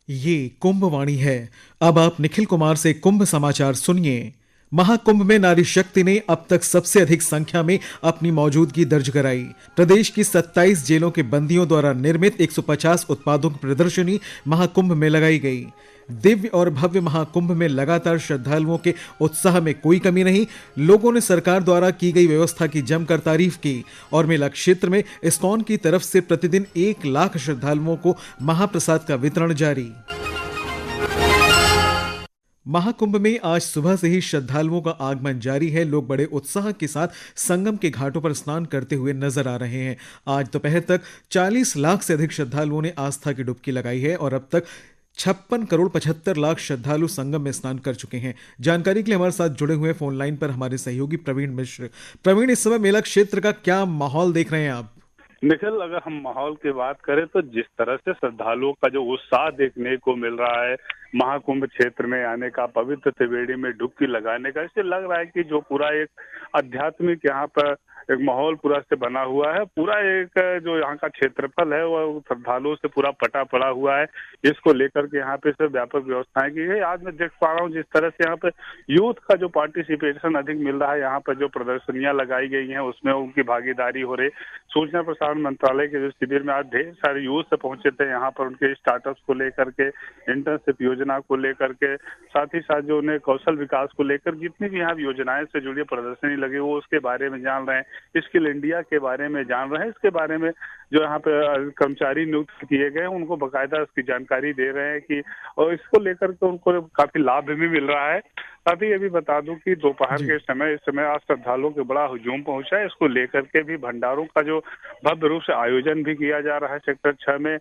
ये कुंभ वाणी है। अब आप निखिल कुमार से कुंभ समाचार सुनिए। महाकुंभ में नारी शक्ति ने अब तक सबसे अधिक संख्या में अपनी मौजूदगी दर्ज कराई। प्रदेश की 27 जेलों के बंदियों द्वारा निर्मित 150 उत्पादों की प्रदर्शनी महाकुंभ में लगाई गई। दिव्य और भव्य महाकुंभ में लगातार श्रद्धालुओं के उत्साह में कोई कमी नहीं। लोगों ने सरकार द्वारा की गई व्यवस्था की जमकर तारीफ की और मेला क्षेत्र में इस्कॉन की तरफ से प्रतिदिन 1 लाख श्रद्धालुओं को महाप्रसाद का वितरण जारी। महाकुंभ में आज सुबह से ही श्रद्धालुओं का आगमन जारी है। लोग बड़े उत्साह के साथ संगम के घाटों पर स्नान करते हुए नजर आ रहे हैं। आज दोपहर तक 40 लाख से अधिक श्रद्धालुओं ने आस्था की डुबकी लगाई है और अब तक 56 करोड़ 75 लाख श्रद्धालु संगम में स्नान कर चुके हैं। जानकारी के लिए हमारे साथ जुड़े हुए फोन लाइन पर हमारे सहयोगी प्रवीण मिश्र। प्रवीण, इस समय मेला क्षेत्र का क्या माहौल देख रहे हैं आप? निखिल, अगर हम माहौल की बात करें तो जिस तरह से श्रद्धालुओं का जो उत्साह देखने को मिल रहा है महाकुंभ क्षेत्र में आने का, पवित्र त्रिवेणी में डुबकी लगाने का, इससे लग रहा है कि जो पूरा एक आध्यात्मिक यहाँ पर एक माहौल पूरा से बना हुआ है। पूरा एक जो यहाँ का क्षेत्रफल है वह श्रद्धालुओं से पूरा पटा पड़ा हुआ है। इसको लेकर के यहाँ पे से व्यापक व्यवस्थाएं की गई। आज मैं देख पा रहा हूँ जिस तरह से यहाँ पे यूथ का जो पार्टिसिपेशन अधिक मिल रहा है, यहाँ पर जो प्रदर्शनियां लगाई गई हैं उसमें उनकी भागीदारी हो रही। सूचना प्रसारण मंत्रालय के जो शिविर में आज ढेर सारे यूथ से पहुंचे थे यहाँ पर, उनके स्टार्टअप्स को लेकर के, इंटर्नशिप योजना को लेकर के, साथ ही साथ जो उन्हें कौशल विकास को लेकर जितनी भी यहाँ योजनाएं से जुड़ी प्रदर्शनी लगी वो उसके बारे में जान रहे हैं। स्किल इंडिया के बारे में जान रहे हैं। इसके बारे में जो यहाँ पे कर्मचारी नियुक्त किए गए उनको बकायदा इसकी जानकारी दे रहे हैं कि, और इसको लेकर के उनको काफी लाभ भी मिल रहा है। साथ ही ये भी बता दूं कि दोपहर के समय इस समय आज श्रद्धालुओं के बड़ा हुजूम पहुंचा है। इसको लेकर के भी भंडारों का जो भव्य रूप से आयोजन भी किया जा रहा है। सेक्टर 6 में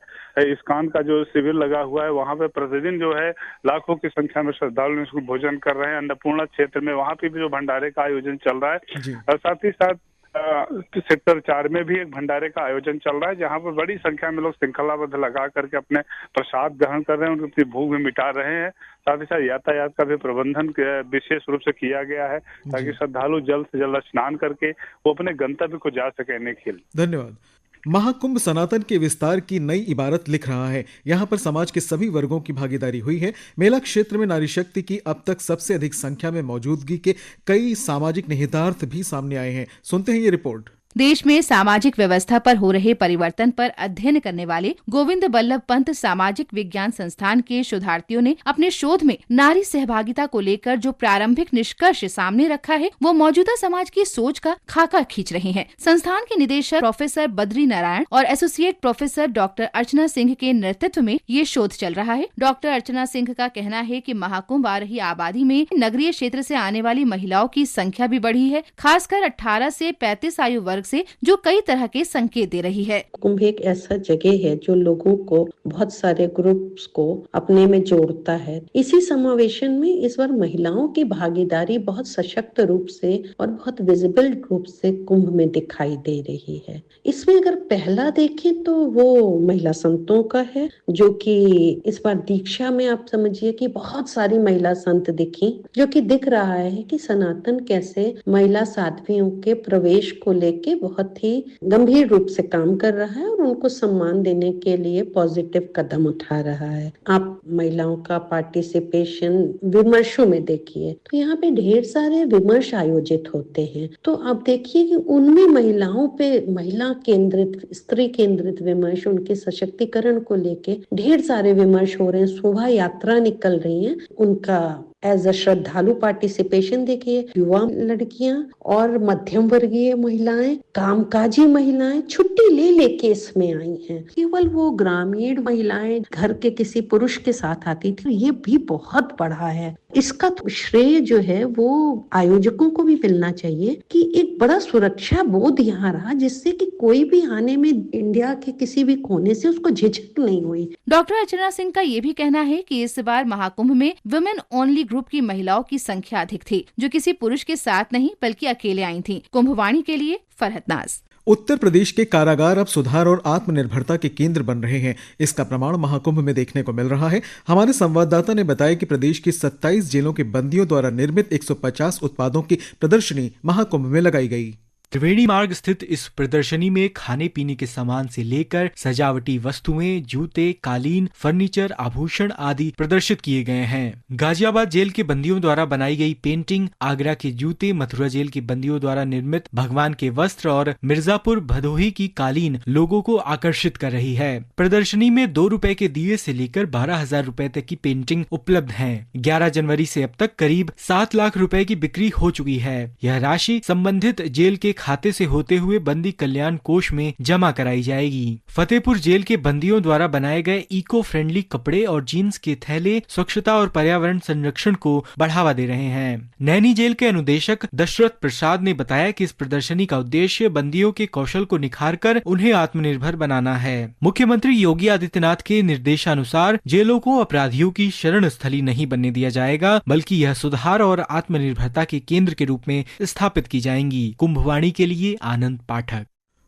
इस्कॉन का जो शिविर लगा हुआ है वहाँ पे प्रतिदिन जो है लाखों की संख्या में श्रद्धालु इसको भोजन कर रहे हैं। अन्नपूर्णा क्षेत्र में वहाँ पे भी जो भंडारे का आयोजन चल रहा है और साथ ही साथ सेक्टर 4 में भी एक भंडारे का आयोजन चल रहा है जहां पर बड़ी संख्या में लोग श्रृंखलाबद्ध लगा करके अपने प्रसाद ग्रहण कर रहे हैं, उनकी भूख भी मिटा रहे हैं। साथ ही साथ यातायात का भी प्रबंधन विशेष रूप से किया गया है ताकि श्रद्धालु जल्द से जल्द स्नान करके वो अपने गंतव्य को जा सके। निखिल, धन्यवाद। महाकुंभ सनातन के विस्तार की नई इबारत लिख रहा है। यहाँ पर समाज के सभी वर्गों की भागीदारी हुई है। मेला क्षेत्र में नारी शक्ति की अब तक सबसे अधिक संख्या में मौजूदगी के कई सामाजिक निहितार्थ भी सामने आए हैं। सुनते हैं ये रिपोर्ट। देश में सामाजिक व्यवस्था पर हो रहे परिवर्तन पर अध्ययन करने वाले गोविंद बल्लभ पंत सामाजिक विज्ञान संस्थान के शोधार्थियों ने अपने शोध में नारी सहभागिता को लेकर जो प्रारंभिक निष्कर्ष सामने रखा है वो मौजूदा समाज की सोच का खाका खींच रहे हैं। संस्थान के निदेशक प्रोफेसर बद्री नारायण और associate professor doctor Archana Singh के नेतृत्व में ये शोध चल रहा है। डॉक्टर अर्चना सिंह का कहना है कि महाकुंभ आ रही आबादी में नगरीय क्षेत्र से आने वाली महिलाओं की संख्या भी बढ़ी है, खासकर 18 से 35 आयु वर्ग से, जो कई तरह के संकेत दे रही है। कुंभ एक ऐसा जगह है जो लोगों को, बहुत सारे ग्रुप्स को अपने में जोड़ता है। इसी समावेशन में इस बार महिलाओं की भागीदारी बहुत सशक्त रूप से और बहुत विजिबल रूप से कुंभ में दिखाई दे रही है। इसमें अगर पहला देखें तो वो महिला संतों का है, जो कि इस बार दीक्षा में आप समझिए कि बहुत सारी महिला संत दिखी, जो कि दिख रहा है कि सनातन कैसे महिला साध्वियों के प्रवेश को लेके बहुत ही गंभीर रूप से काम कर रहा है और उनको सम्मान देने के लिए पॉजिटिव कदम उठा रहा है। आप महिलाओं का पार्टिसिपेशन विमर्शों में देखिए तो यहाँ पे ढेर सारे विमर्श आयोजित होते हैं। तो आप देखिए कि उनमें महिलाओं पे, महिला केंद्रित, स्त्री केंद्रित विमर्श, उनके सशक्तिकरण को लेके ढेर सारे विमर्श हो रहे हैं। शोभा यात्रा निकल रही है, उनका एज अ श्रद्धालु पार्टिसिपेशन देखिए। युवा लड़कियां और मध्यम वर्गीय महिलाएं, कामकाजी महिलाएं छुट्टी ले लेके इसमें आई हैं। केवल वो ग्रामीण महिलाएं घर के किसी पुरुष के साथ आती थी, ये भी बहुत बढ़ा है। इसका तो श्रेय जो है वो आयोजकों को भी मिलना चाहिए कि एक बड़ा सुरक्षा बोध यहाँ रहा, जिससे कि कोई भी आने में इंडिया के किसी भी कोने से उसको झिझक नहीं हुई। डॉक्टर अर्चना सिंह का ये भी कहना है कि इस बार महाकुंभ में वुमेन ओनली ग्रुप की महिलाओं की संख्या अधिक थी, जो किसी पुरुष के साथ नहीं बल्कि अकेले आई थी। कुंभवाणी के लिए फरहत नाज। उत्तर प्रदेश के कारागार अब सुधार और आत्मनिर्भरता के केंद्र बन रहे हैं। इसका प्रमाण महाकुंभ में देखने को मिल रहा है। हमारे संवाददाता ने बताया कि प्रदेश की 27 जेलों के बंदियों द्वारा निर्मित 150 उत्पादों की प्रदर्शनी महाकुंभ में लगाई गई। त्रिवेणी मार्ग स्थित इस प्रदर्शनी में खाने पीने के सामान से लेकर सजावटी वस्तुएं, जूते, कालीन, फर्नीचर, आभूषण आदि प्रदर्शित किए गए हैं। गाजियाबाद जेल के बंदियों द्वारा बनाई गई पेंटिंग, आगरा के जूते, मथुरा जेल के बंदियों द्वारा निर्मित भगवान के वस्त्र और मिर्जापुर भदोही की कालीन लोगों को आकर्षित कर रही है। प्रदर्शनी में 2 रुपए के दिए से लेकर 12,000 रुपए तक की पेंटिंग उपलब्ध है। 11 जनवरी से अब तक करीब 7 लाख रुपए की बिक्री हो चुकी है। यह राशि संबंधित जेल के खाते से होते हुए बंदी कल्याण कोष में जमा कराई जाएगी। फतेहपुर जेल के बंदियों द्वारा बनाए गए इको फ्रेंडली कपड़े और जीन्स के थैले स्वच्छता और पर्यावरण संरक्षण को बढ़ावा दे रहे हैं। नैनी जेल के अनुदेशक दशरथ प्रसाद ने बताया कि इस प्रदर्शनी का उद्देश्य बंदियों के कौशल को निखारकर उन्हें आत्मनिर्भर बनाना है। मुख्यमंत्री योगी आदित्यनाथ के निर्देशानुसार जेलों को अपराधियों की शरण स्थली नहीं बनने दिया जाएगा, बल्कि यह सुधार और आत्मनिर्भरता के केंद्र के रूप में स्थापित की जाएंगी। कुंभवाणी के लिए आनंद पाठक।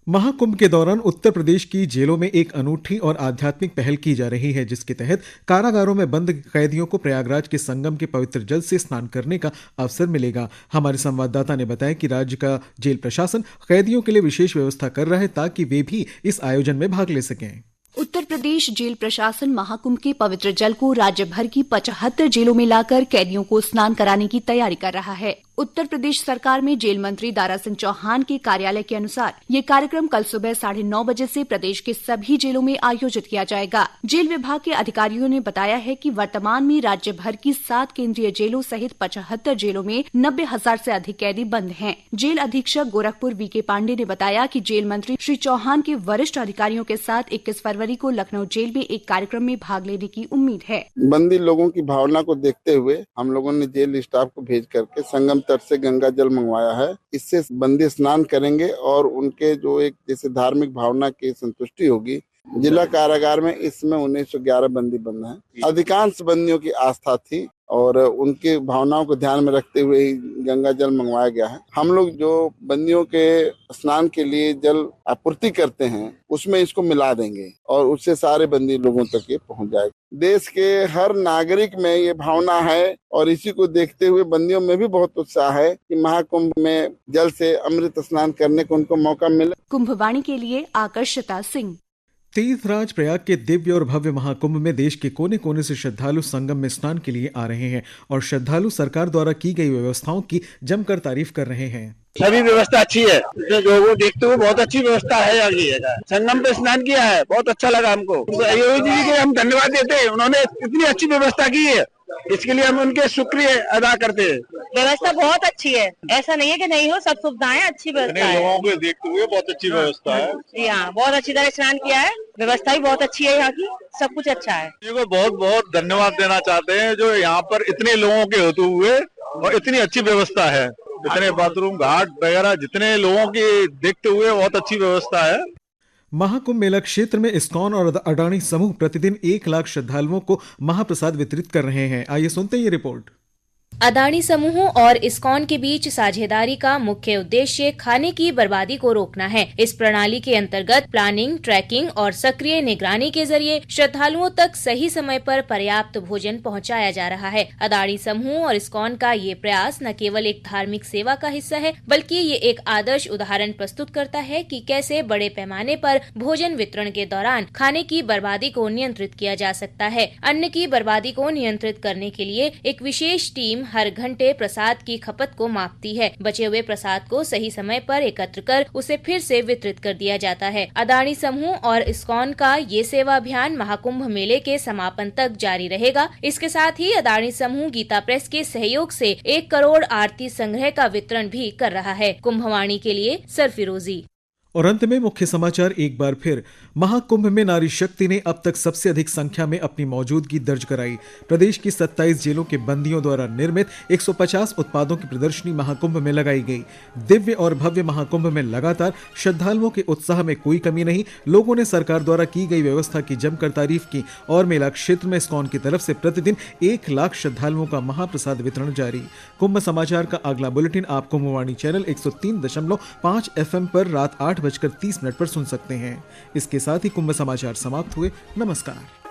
महाकुंभ के दौरान उत्तर प्रदेश की जेलों में एक अनूठी और आध्यात्मिक पहल की जा रही है, जिसके तहत कारागारों में बंद कैदियों को प्रयागराज के संगम के पवित्र जल से स्नान करने का अवसर मिलेगा। हमारे संवाददाता ने बताया कि राज्य का जेल प्रशासन कैदियों के लिए विशेष व्यवस्था कर रहा है ताकि वे भी इस आयोजन में भाग ले सकें। उत्तर प्रदेश जेल प्रशासन महाकुंभ के पवित्र जल को राज्य भर की 75 जेलों में लाकर कैदियों को स्नान कराने की तैयारी कर रहा है। उत्तर प्रदेश सरकार में जेल मंत्री दारा सिंह चौहान के कार्यालय के अनुसार ये कार्यक्रम कल सुबह 9:30 बजे से प्रदेश के सभी जेलों में आयोजित किया जाएगा। जेल विभाग के अधिकारियों ने बताया है कि वर्तमान में राज्य भर की 7 केंद्रीय जेलों सहित 75 जेलों में 90,000 से अधिक कैदी बंद हैं। जेल अधीक्षक गोरखपुर वीके पांडे ने बताया कि जेल मंत्री श्री चौहान के वरिष्ठ अधिकारियों के साथ 21 फरवरी को लखनऊ जेल में एक कार्यक्रम में भाग लेने की उम्मीद है। बंदी लोगों की भावना को देखते हुए हम लोगों ने जेल स्टाफ को भेज करके संगम तट से गंगा जल मंगवाया है। इससे बंदी स्नान करेंगे और उनके जो एक जैसे धार्मिक भावना की संतुष्टि होगी। जिला कारागार में इस समय 1911 बंदी बंद हैं। अधिकांश बंदियों की आस्था थी और उनकी भावनाओं को ध्यान में रखते हुए ही गंगा जल मंगवाया गया है। हम लोग जो बंदियों के स्नान के लिए जल आपूर्ति करते हैं उसमें इसको मिला देंगे और उससे सारे बंदी लोगों तक ये पहुंच जाएगा। देश के हर नागरिक में ये भावना है और इसी को देखते हुए बंदियों में भी बहुत उत्साह है कि महाकुंभ में जल से अमृत स्नान करने को उनको मौका मिले। कुंभवाणी के लिए आकर्षिता सिंह। तीर्थराज प्रयाग के दिव्य और भव्य महाकुंभ में देश के कोने कोने से श्रद्धालु संगम में स्नान के लिए आ रहे हैं और श्रद्धालु सरकार द्वारा की गई व्यवस्थाओं की जमकर तारीफ कर रहे हैं। सभी व्यवस्था अच्छी है, जो देखते हुए बहुत अच्छी व्यवस्था है। आगे संगम पे स्नान किया है, बहुत अच्छा लगा हमको। योगी जी के हम धन्यवाद देते हैं, उन्होंने इतनी अच्छी व्यवस्था की है, इसके लिए हम उनके शुक्रिया अदा करते हैं। व्यवस्था बहुत अच्छी है, ऐसा नहीं है कि नहीं हो, सब सुविधाएं अच्छी व्यवस्था है। लोगों को देखते हुए बहुत अच्छी व्यवस्था है। जी हाँ, बहुत अच्छी तरह स्नान किया है, व्यवस्था भी बहुत अच्छी है यहाँ की, सब कुछ अच्छा है। को बहुत बहुत धन्यवाद देना चाहते हैं जो यहाँ पर इतने लोगों के होते हुए और इतनी अच्छी व्यवस्था है, इतने बाथरूम घाट वगैरह जितने लोगों की देखते हुए बहुत अच्छी व्यवस्था है। महाकुंभ मेला क्षेत्र में इस्कॉन और अडानी समूह प्रतिदिन 1 लाख श्रद्धालुओं को महाप्रसाद वितरित कर रहे हैं। आइए सुनते हैं ये रिपोर्ट। अडानी समूहों और इस्कॉन के बीच साझेदारी का मुख्य उद्देश्य खाने की बर्बादी को रोकना है। इस प्रणाली के अंतर्गत प्लानिंग, ट्रैकिंग और सक्रिय निगरानी के जरिए श्रद्धालुओं तक सही समय पर पर्याप्त भोजन पहुंचाया जा रहा है। अडानी समूह और इस्कॉन का ये प्रयास न केवल एक धार्मिक सेवा का हिस्सा है, बल्कि ये एक आदर्श उदाहरण प्रस्तुत करता है कि कैसे बड़े पैमाने पर भोजन वितरण के दौरान खाने की बर्बादी को नियंत्रित किया जा सकता है। अन्न की बर्बादी को नियंत्रित करने के लिए एक विशेष टीम हर घंटे प्रसाद की खपत को मापती है। बचे हुए प्रसाद को सही समय पर एकत्र कर उसे फिर से वितरित कर दिया जाता है। अडानी समूह और इस्कॉन का ये सेवा अभियान महाकुंभ मेले के समापन तक जारी रहेगा। इसके साथ ही अडानी समूह गीता प्रेस के सहयोग से 1 करोड़ आरती संग्रह का वितरण भी कर रहा है। कुंभवाणी के लिए सरफिरोजी। और अंत में मुख्य समाचार एक बार फिर। महाकुंभ में नारी शक्ति ने अब तक सबसे अधिक संख्या में अपनी मौजूदगी दर्ज कराई। प्रदेश की 27 जेलों के बंदियों द्वारा निर्मित 150 उत्पादों की प्रदर्शनी महाकुंभ में लगाई गई। दिव्य और भव्य महाकुंभ में लगातार श्रद्धालुओं के उत्साह में कोई कमी नहीं। लोगों ने सरकार द्वारा की गई व्यवस्था की जमकर तारीफ की और मेला क्षेत्र में इस्कॉन की तरफ से प्रतिदिन 1 लाख श्रद्धालुओं का महाप्रसाद वितरण जारी। कुंभ समाचार का अगला बुलेटिन आप कुंभवाणी चैनल 103.5 FM पर रात 8 8:30 पर सुन सकते हैं। इसके साथ ही कुंभ समाचार समाप्त हुए। नमस्कार।